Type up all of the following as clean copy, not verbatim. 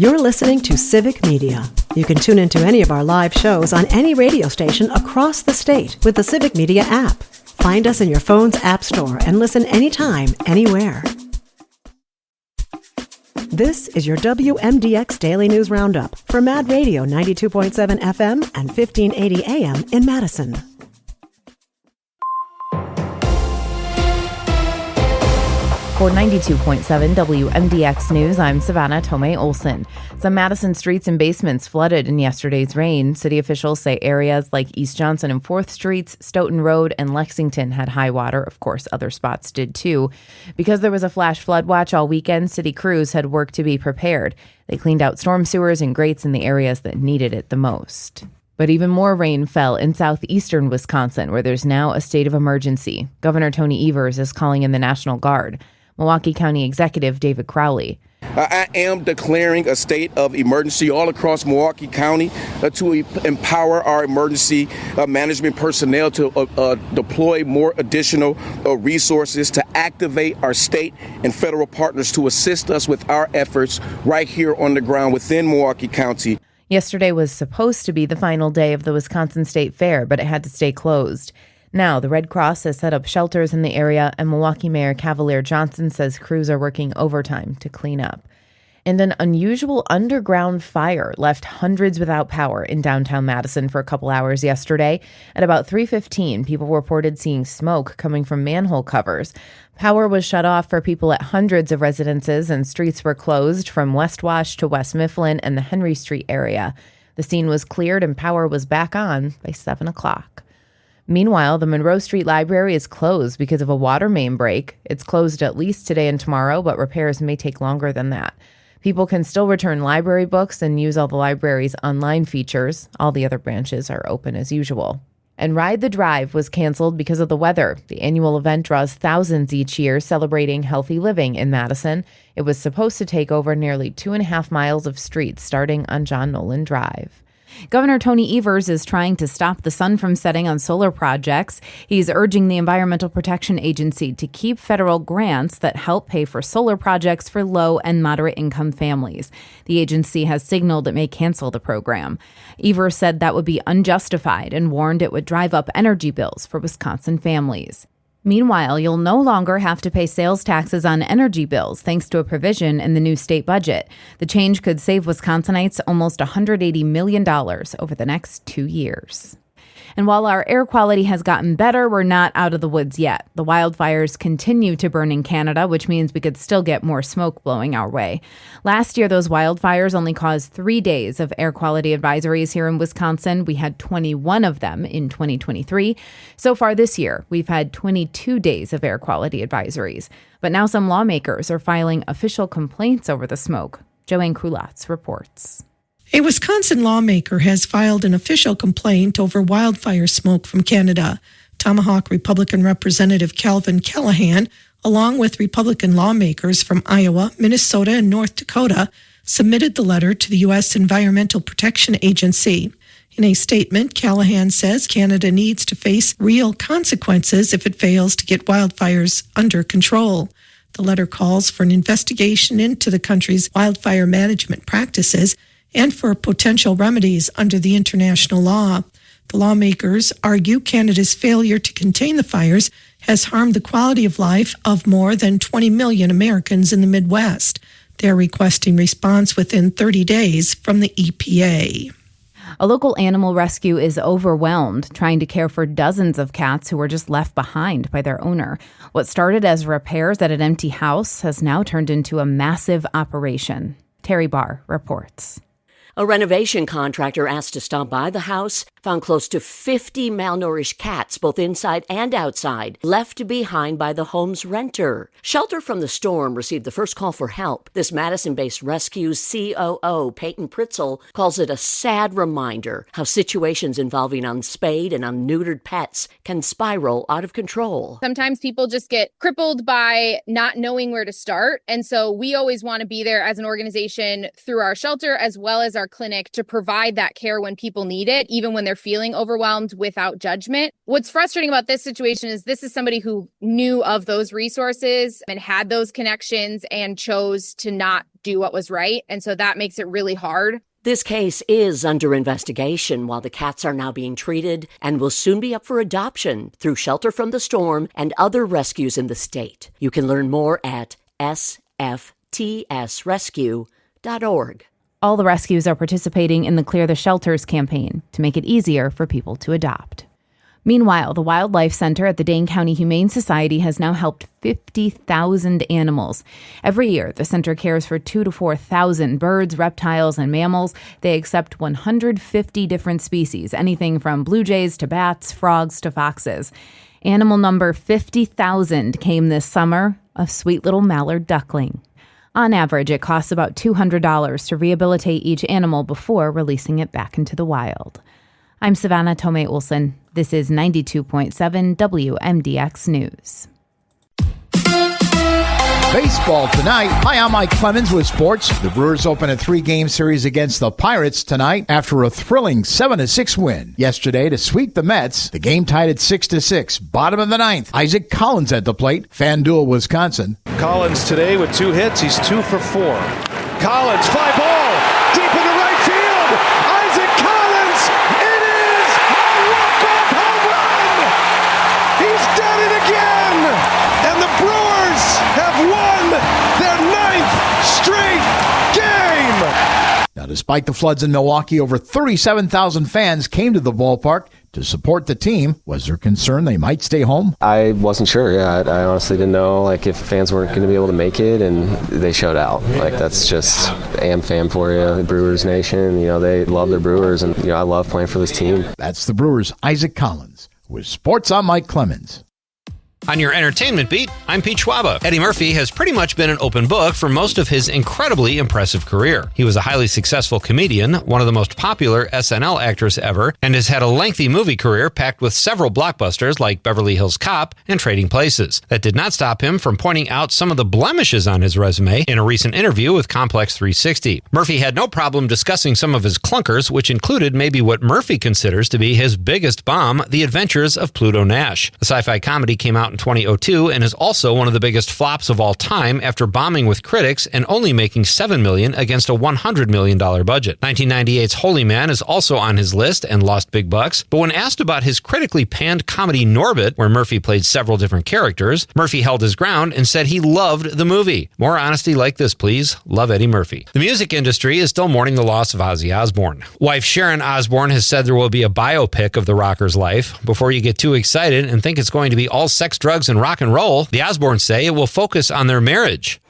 You're listening to Civic Media. You can tune into any of our live shows on any radio station across the state with the Civic Media app. Find us in your phone's app store and listen anytime, anywhere. This is your WMDX Daily News Roundup for Mad Radio 92.7 FM and 1580 AM in Madison. For 92.7 WMDX News, I'm Savannah Tomei Olson. Some Madison streets and basements flooded in yesterday's rain. City officials say areas like East Johnson and 4th Streets, Stoughton Road, and Lexington had high water. Of course, other spots did too. Because there was a flash flood watch all weekend, city crews had work to be prepared. They cleaned out storm sewers and grates in the areas that needed it the most. But even more rain fell in southeastern Wisconsin, where there's now a state of emergency. Governor Tony Evers is calling in the National Guard. Milwaukee County Executive David Crowley. I am declaring a state of emergency all across Milwaukee County to empower our emergency management personnel to deploy more additional resources to activate our state and federal partners to assist us with our efforts right here on the ground within Milwaukee County. Yesterday was supposed to be the final day of the Wisconsin State Fair, but it had to stay closed. Now, the Red Cross has set up shelters in the area, and Milwaukee Mayor Cavalier Johnson says crews are working overtime to clean up. And an unusual underground fire left hundreds without power in downtown Madison for a couple hours yesterday. At about 3:15, people reported seeing smoke coming from manhole covers. Power was shut off for people at hundreds of residences, and streets were closed from West Wash to West Mifflin and the Henry Street area. The scene was cleared and power was back on by 7 o'clock. Meanwhile, the Monroe Street Library is closed because of a water main break. It's closed at least today and tomorrow, but repairs may take longer than that. People can still return library books and use all the library's online features. All the other branches are open as usual. And Ride the Drive was canceled because of the weather. The annual event draws thousands each year celebrating healthy living in Madison. It was supposed to take over nearly 2.5 miles of streets starting on John Nolan Drive. Governor Tony Evers is trying to stop the sun from setting on solar projects. He's urging the Environmental Protection Agency to keep federal grants that help pay for solar projects for low and moderate income families. The agency has signaled it may cancel the program. Evers said that would be unjustified and warned it would drive up energy bills for Wisconsin families. Meanwhile, you'll no longer have to pay sales taxes on energy bills thanks to a provision in the new state budget. The change could save Wisconsinites almost $180 million over the next 2 years. And while our air quality has gotten better, we're not out of the woods yet. The wildfires continue to burn in Canada, which means we could still get more smoke blowing our way. Last year, those wildfires only caused 3 days of air quality advisories here in Wisconsin. We had 21 of them in 2023. So far this year, we've had 22 days of air quality advisories. But now some lawmakers are filing official complaints over the smoke. Joanne Krulatz reports. A Wisconsin lawmaker has filed an official complaint over wildfire smoke from Canada. Tomahawk Republican Representative Calvin Callahan, along with Republican lawmakers from Iowa, Minnesota, and North Dakota, submitted the letter to the U.S. Environmental Protection Agency. In a statement, Callahan says Canada needs to face real consequences if it fails to get wildfires under control. The letter calls for an investigation into the country's wildfire management practices and for potential remedies under the international law. The lawmakers argue Canada's failure to contain the fires has harmed the quality of life of more than 20 million Americans in the Midwest. They're requesting response within 30 days from the EPA. A local animal rescue is overwhelmed, trying to care for dozens of cats who were just left behind by their owner. What started as repairs at an empty house has now turned into a massive operation. Terry Barr reports. A renovation contractor asked to stop by the house found close to 50 malnourished cats, both inside and outside, left behind by the home's renter. Shelter from the Storm received the first call for help. This Madison-based rescue's COO, Peyton Pritzel, calls it a sad reminder how situations involving unspayed and unneutered pets can spiral out of control. Sometimes people just get crippled by not knowing where to start. And so we always want to be there as an organization through our shelter as well as our our clinic to provide that care when people need it, even when they're feeling overwhelmed, without judgment. What's frustrating about this situation is this is somebody who knew of those resources and had those connections and chose to not do what was right. And so that makes it really hard. This case is under investigation while the cats are now being treated and will soon be up for adoption through Shelter from the Storm and other rescues in the state. You can learn more at sftsrescue.org. All the rescues are participating in the Clear the Shelters campaign to make it easier for people to adopt. Meanwhile, the Wildlife Center at the Dane County Humane Society has now helped 50,000 animals. Every year, the center cares for 2,000 to 4,000 birds, reptiles, and mammals. They accept 150 different species, anything from blue jays to bats, frogs to foxes. Animal number 50,000 came this summer, a sweet little mallard duckling. On average, it costs about $200 to rehabilitate each animal before releasing it back into the wild. I'm Savannah Tomei-Olson. This is 92.7 WMDX News. Baseball tonight. Hi, I'm Mike Clemens with sports. The Brewers open a 3-game series against the Pirates tonight after a thrilling 7-6 win yesterday to sweep the Mets. The game tied at 6-6. Bottom of the ninth. Isaac Collins at the plate. FanDuel, Wisconsin. Collins today with 2 hits. He's 2 for 4. Collins, fly ball, deep into right field. Isaac Collins, it is a walk-off home run. He's done it again, and the Brewers have won their 9th straight game. Now, despite the floods in Milwaukee, over 37,000 fans came to the ballpark to support the team. Was there concern they might stay home? I wasn't sure. Yeah, I honestly didn't know if fans weren't going to be able to make it, and they showed out. That's just AM fan for you, Brewers Nation. They love their Brewers, and I love playing for this team. That's the Brewers' Isaac Collins. With sports, I'm Mike Clemens. On your entertainment beat, I'm Pete Schwaba. Eddie Murphy has pretty much been an open book for most of his incredibly impressive career. He was a highly successful comedian, one of the most popular SNL actors ever, and has had a lengthy movie career packed with several blockbusters like Beverly Hills Cop and Trading Places. That did not stop him from pointing out some of the blemishes on his resume in a recent interview with Complex 360. Murphy had no problem discussing some of his clunkers, which included maybe what Murphy considers to be his biggest bomb, The Adventures of Pluto Nash. The sci-fi comedy came out in 2002 and is also one of the biggest flops of all time after bombing with critics and only making $7 million against a $100 million budget. 1998's Holy Man is also on his list and lost big bucks, but when asked about his critically panned comedy Norbit, where Murphy played several different characters, Murphy held his ground and said he loved the movie. More honesty like this, please. Love Eddie Murphy. The music industry is still mourning the loss of Ozzy Osbourne. Wife Sharon Osbourne has said there will be a biopic of the rocker's life. Before you get too excited and think it's going to be all sex, drugs, and rock and roll, the Osbournes say it will focus on their marriage.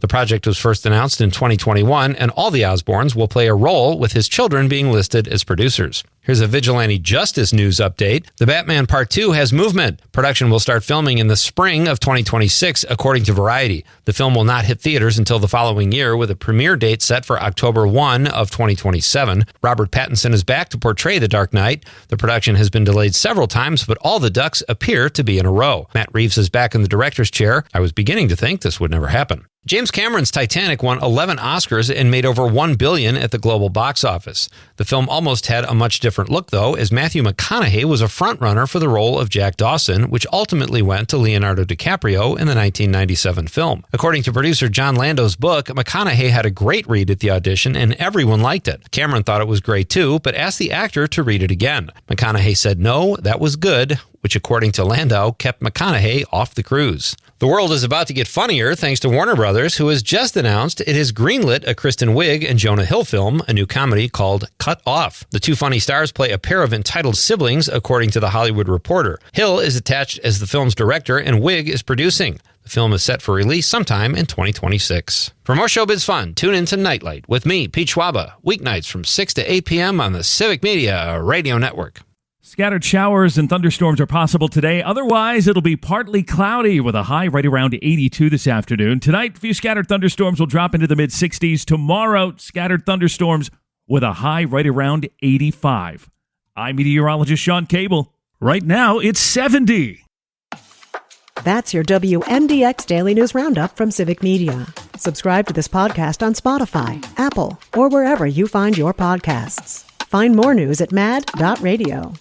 The project was first announced in 2021, and all the Osbournes will play a role, with his children being listed as producers. Here's a vigilante justice news update. The Batman Part 2 has movement. Production will start filming in the spring of 2026, according to Variety. The film will not hit theaters until the following year, with a premiere date set for October 1 of 2027. Robert Pattinson is back to portray the Dark Knight. The production has been delayed several times, but all the ducks appear to be in a row. Matt Reeves is back in the director's chair. I was beginning to think this would never happen. James Cameron's Titanic won 11 Oscars and made over $1 billion at the global box office. The film almost had a much different look, though, as Matthew McConaughey was a frontrunner for the role of Jack Dawson, which ultimately went to Leonardo DiCaprio in the 1997 film. According to producer John Lando's book, McConaughey had a great read at the audition and everyone liked it. Cameron thought it was great too, but asked the actor to read it again. McConaughey said no, that was good, which according to Landau kept McConaughey off the cruise. The world is about to get funnier thanks to Warner Brothers, who has just announced it has greenlit a Kristen Wiig and Jonah Hill film, a new comedy called Cut Off. The two funny stars play a pair of entitled siblings, according to The Hollywood Reporter. Hill is attached as the film's director and Wiig is producing. The film is set for release sometime in 2026. For more showbiz fun, tune in to Nightlight with me, Pete Schwaba, weeknights from 6 to 8 p.m. on the Civic Media Radio Network. Scattered showers and thunderstorms are possible today. Otherwise, it'll be partly cloudy with a high right around 82 this afternoon. Tonight, a few scattered thunderstorms will drop into the mid-60s. Tomorrow, scattered thunderstorms with a high right around 85. I'm meteorologist Sean Cable. Right now, it's 70. That's your WMDX Daily News Roundup from Civic Media. Subscribe to this podcast on Spotify, Apple, or wherever you find your podcasts. Find more news at mad.radio.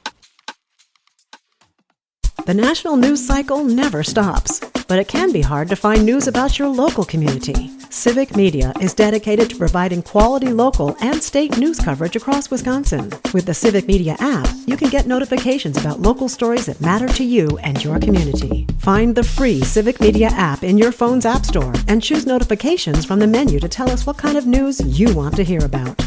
The national news cycle never stops, but it can be hard to find news about your local community. Civic Media is dedicated to providing quality local and state news coverage across Wisconsin. With the Civic Media app, you can get notifications about local stories that matter to you and your community. Find the free Civic Media app in your phone's app store and choose notifications from the menu to tell us what kind of news you want to hear about.